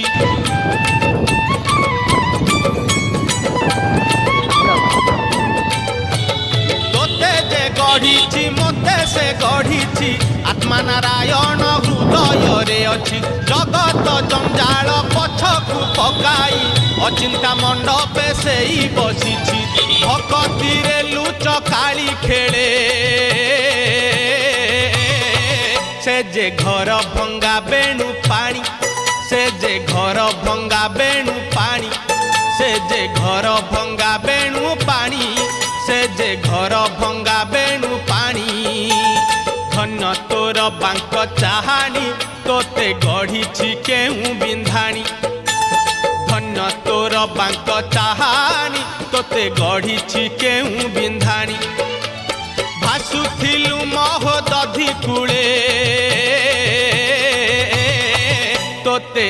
ବସିଛି। ତୋତେ ଯେ ଗଢ଼ିଛି ମୋତେ ସେ ଗଢ଼ିଛି ଆତ୍ମା ନାରାୟଣ ହୃଦୟରେ ଅଛି। ଜଗତ ଜଞ୍ଜାଳ ପଛକୁ ପକାଇ ଅଚିନ୍ତା ମଣ୍ଡପେ ସେଇ ବସିଛି। ଭକତିରେ ଲୁଚ କାଳି ଖେଳେ ସେ ଯେ ଘର ଭଙ୍ଗା ବେଣୁ ପାଣି, ସେ ଯେ ଘର ଭଙ୍ଗା ବେଣୁ ପାଣି, ସେ ଯେ ଘର ଭଙ୍ଗା ବେଣୁ ପାଣି, ସେ ଯେ ଘର ଭଙ୍ଗା ବେଣୁ ପାଣି। ଧନ୍ୟ ତୋର ବାଙ୍କ ଚାହାଣୀ ତୋତେ ଗଢ଼ିଛି କେଉଁ ବିନ୍ଧାଣୀ। ଧନ୍ୟ ତୋର ବାଙ୍କ ଚାହାଣୀ ତୋତେ ଗଢ଼ିଛି କେଉଁ ବିନ୍ଧାଣୀ। ଭାସୁଥିଲୁ ମହୋଦଧି କୂଳେ ତୋତେ